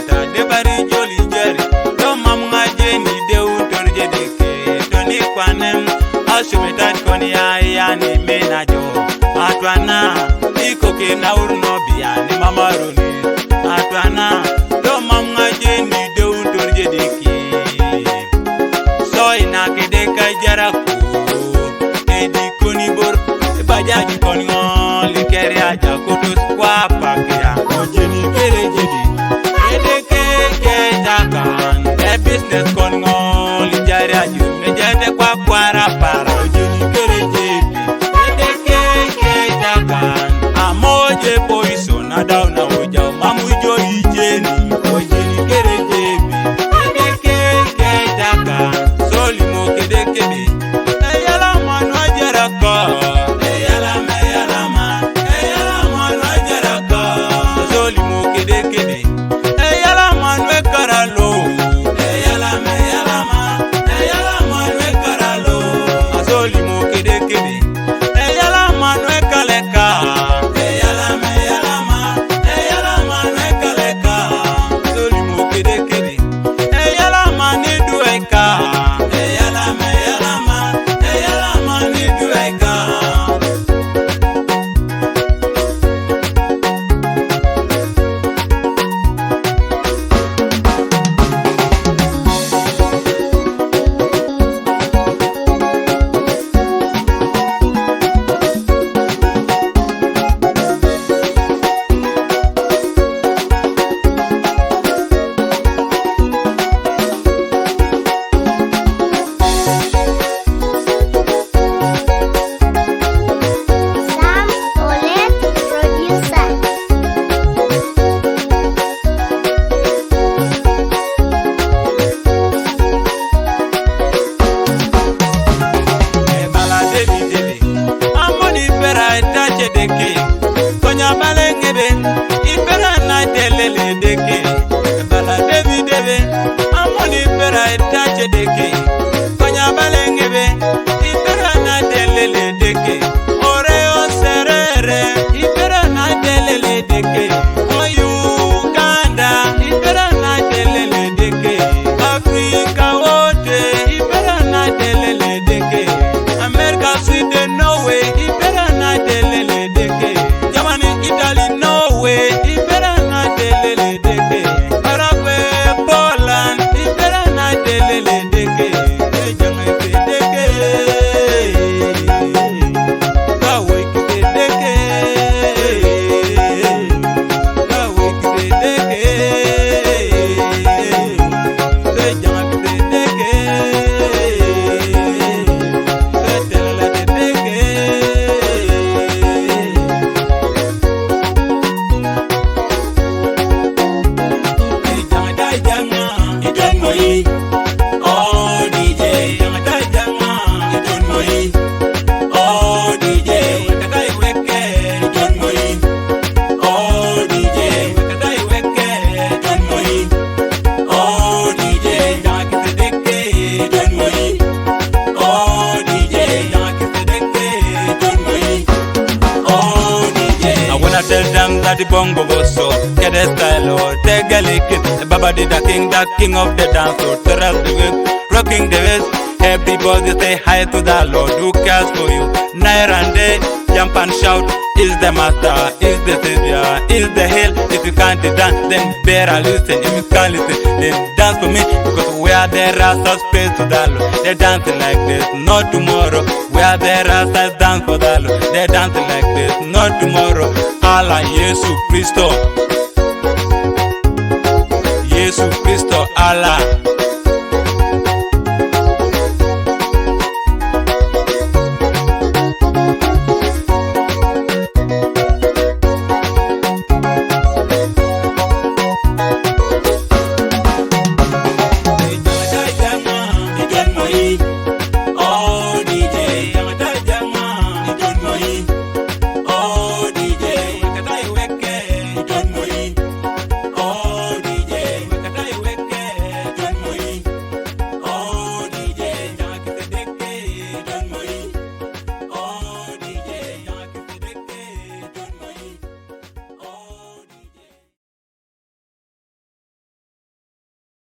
mata de bari joli jeri do mam ngaje ni de utorje de ke to ni kwanem asumeta koni ya ni menajo atwana iko ke na urno bia ni mamaroni atwana do mam ngaje ni de utorje de ke so ina ke de ka jaraku edi koni bor bajaji koni ngoli kere aja kutus kwa pakya ojeni kere jedi edeke ke jakan e business koni ngoli jari aju mejete kwa kwara para ojeni kere jedi edeke ke jakan amoje poison adauna uja mamu jo ijeni ojeni kere jedi edeke ke jakan soli mo kedeke bi eyala manu ajaraka The bongo bosso, get a style or take a lick. Baba did the king of the dance or the rest the whip, rocking the waist. Everybody say hi to the Lord who cares for you. Night and day, jump and shout. Is the master, is the savior, is the hell. If you can't dance, then better listen. If you can't listen, then dance for me. Because we are the rastas, praise to the Lord. They're dancing like this, not tomorrow. We are the rastas, dance for the Lord. They're dancing like this, not tomorrow. Allah, Yesu Christo, Yesu Christo, Allah.